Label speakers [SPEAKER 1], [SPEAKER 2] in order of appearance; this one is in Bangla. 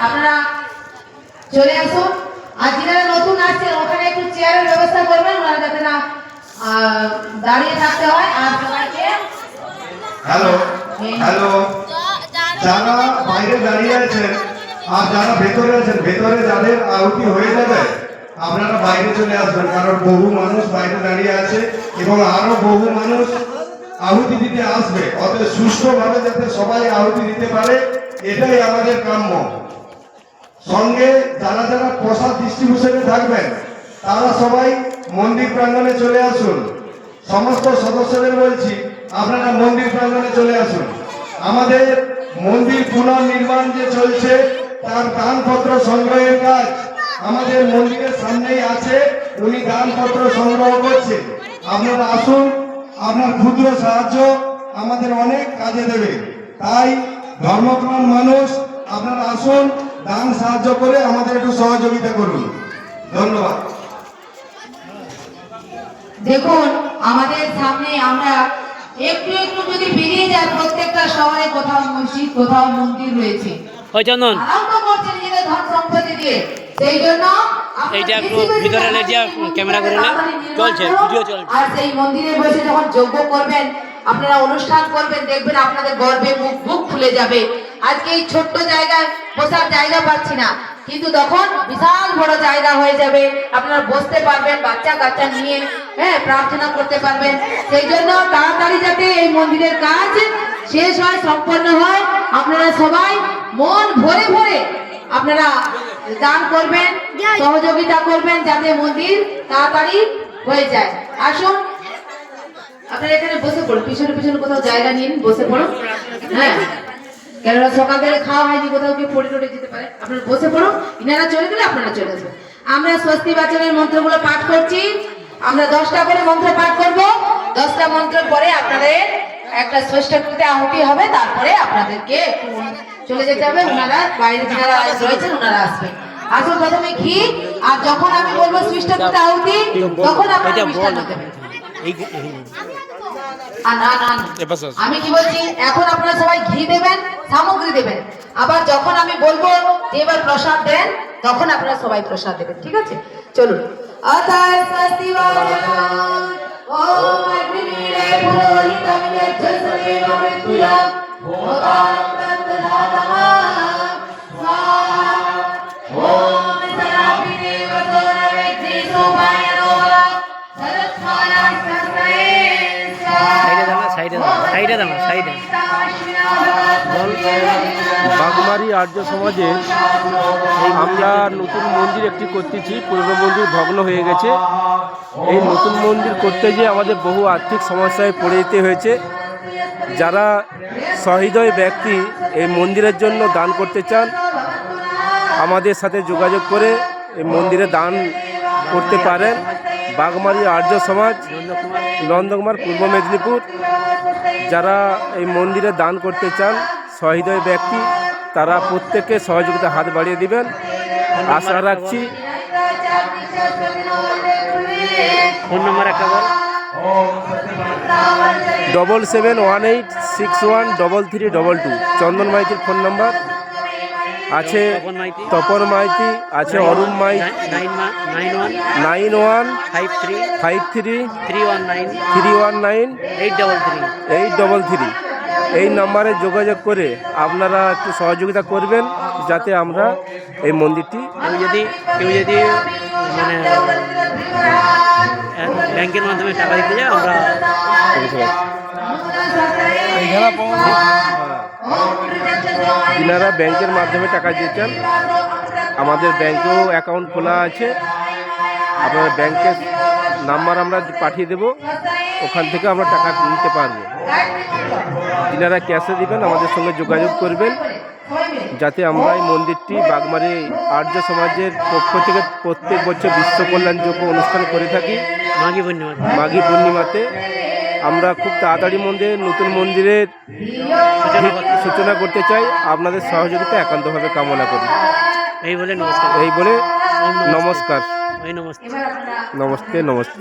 [SPEAKER 1] আপনারা চলে আসুন। আর যারা নতুন আসছেন ওখানে একটু চেয়ারের ব্যবস্থা করবেন, ওনারা যাতে না দাঁড়িয়ে থাকতে হয়। আর সবাইকে
[SPEAKER 2] হ্যালো হ্যালো, যারা বাইরে দাঁড়িয়ে আছেন আর যারা ভেতরে আছেন, ভেতরে যাদের আহুতি হয়ে যাবে আপনারা বাইরে চলে আসবেন, কারণ বহু মানুষ বাইরে দাঁড়িয়ে আছে এবং আরো বহু মানুষ আহুতি দিতে আসবে। অতএব সুষ্ঠুভাবে যাতে সবাই আহুতি দিতে পারে এটাই আমাদের কাম্য। সঙ্গে যারা যারা প্রসাদ ডিস্ট্রিবিউশনে থাকবেন তারা সবাই মন্দির প্রাঙ্গণে চলে আসুন। সমস্ত সদস্যদের বলছি আপনারা মন্দির প্রাঙ্গণে চলে আসুন। আমাদের মন্দির পুনর্নির্মাণ যে চলছে তার দানপত্র সংগ্রহের কাজ আমাদের মন্দিরের সামনেই আছে, উনি দানপত্র সংগ্রহ করছেন। আপনারা আসুন, আপনার ক্ষুদ্র সাহায্য আমাদের অনেক কাজে দেবে। তাই ধর্মপ্রাণ মানুষ আপনারা আসুন, দান সাহায্য করে আমাদের একটু সহযোগিতা করুন। ধন্যবাদ।
[SPEAKER 1] দেখুন আমাদের সামনে আমরা একটু একটু যদি বেরিয়ে যাই, প্রত্যেকটা শহরে কোথাও মসজিদ কোথাও মন্দির রয়েছে, আরম্ভ করছে নিজেদের ধন সম্পত্তি দিয়ে। সেই জন্য
[SPEAKER 3] এইটা একটু ভিতরে লেজিয়া ক্যামেরা করে চলছে, ভিডিও চলছে।
[SPEAKER 1] আর সেই মন্দিরে বসে যখন যজ্ঞ করবেন, আপনারা অনুষ্ঠান করবেন, দেখবেন আপনাদের গর্বে বুক ফুলে যাবে। আজকে এই ছোট্ট জায়গায় বসার জায়গা পাচ্ছি না, কিন্তু তখন বিশাল বড় জায়গা হয়ে যাবে, আপনারা বসতে পারবেন, বাচ্চা কাচ্চা নিয়ে প্রার্থনা করতে পারবেন। সেই জন্য তাড়াতাড়ি যাতে এই মন্দিরের কাজ শেষ হয়, সম্পন্ন হয়, আপনারা সবাই মন ভরে ভরে আপনারা দান করবেন, সহযোগিতা করবেন, যাতে মন্দির তাড়াতাড়ি হয়ে যায়। আসুন আপনারা এখানে বসে পড়ুন, পিছনে পিছনে কোথাও জায়গা নিন, বসে পড়ুন। হ্যাঁ, কেননা সকাল থেকে খাওয়া হয়নি, কোথাও কেউ পড়ে টড়ে যেতে পারে। আপনারা বসে পড়ুন, ইনারা চলে গেলে আপনারা চলে আসবেন। আমরা স্বস্তি বাচনের মন্ত্রগুলো পাঠ করছি। আমরা 10টা করে মন্ত্র পাঠ করব। 10টা মন্ত্র পরে আপনাদের একটা শ্রেষ্ঠকৃতে আহুতি হবে, তারপরে আপনাদেরকে চলে যেতে হবে। ওনারা বাইরে যারা রয়েছেন ওনারা আসবেন। আসুন প্রথমে ঘি, আর যখন আমি বলবো শ্রেষ্ঠকৃতে আহুতি তখন আপনারা মিষ্টান্ন দেবেন। আমি কি বলছি, এখন আপনারা সবাই ঘি দেবেন, সামগ্রী দেবেন। আবার যখন আমি বলবো যে এবার প্রসাদ দেন, তখন আপনারা সবাই প্রসাদ দেবেন। ঠিক আছে, চলুন। অথায় স্বস্তি বাচনম ওম অগ্নিমীরে পুরোহিতম যজ্ঞসদেব মৃত্যুয়াম ভূতাং তত্তধাতমঃ স্বাহা। ওম সরাপিনে বসোরবে ত্রিসোপায় নমঃ সরস্বরায় সরস্বয়ে
[SPEAKER 4] বাগমারি আর্য সমাজে আমরা নতুন মন্দির একটি করতেছি। পুরনো মন্দির ভগ্ন হয়ে গেছে। এই নতুন মন্দির করতে গিয়ে আমাদের বহু আর্থিক সমস্যায় পড়ে যেতে হয়েছে। যারা সহৃদয় ব্যক্তি এই মন্দিরের জন্য দান করতে চান, আমাদের সাথে যোগাযোগ করে এই মন্দিরে দান করতে পারেন। বাগমারি আর্য সমাজ, নন্দকুমার, পূর্ব মেদিনীপুর। যারা এই মন্দিরে দান করতে চান, সহৃদয় ব্যক্তি, তারা প্রত্যেককে সহযোগিতা হাত বাড়িয়ে দিবেন আশা রাখছি।
[SPEAKER 3] ফোন নম্বর একটা বল।
[SPEAKER 4] 7718613322 চন্দন মাইতির ফোন নাম্বার আছে, তপন মাইতি আছে, অরুণ মাইতি 9153319319 এই নম্বরে যোগাযোগ করে আপনারা একটু সহযোগিতা করবেন, যাতে আমরা এই মন্দিরটি
[SPEAKER 3] কেউ যদি মানে ব্যাংকের মাধ্যমে টাকা দিতে যায়, আমরা
[SPEAKER 4] যিনারা ব্যাংকের মাধ্যমে টাকা দিচ্ছেন, আমাদের ব্যাংকেও অ্যাকাউন্ট খোলা আছে। আপনারা ব্যাংকের নাম্বার আমরা পাঠিয়ে দেব, ওখান থেকে আমরা টাকা নিতে পারবো। যিনারা ক্যাশে দিবেন আমাদের সঙ্গে যোগাযোগ করবেন, যাতে আমরা এই মন্দিরটি বাগমারি আর্য সমাজের পক্ষ থেকে প্রত্যেক বছর বিশ্ব কল্যাণযোগ্য অনুষ্ঠান করে থাকি মাঘী পূর্ণিমাতে। আমরা খুব তাড়াতাড়ি নতুন মন্দিরের সূচনা করতে চাই। আপনাদের সহযোগিতা একান্তভাবে কামনা করি।
[SPEAKER 3] এই বলে নমস্কার।
[SPEAKER 4] নমস্কার।
[SPEAKER 3] নমস্তে।
[SPEAKER 4] নমস্তে।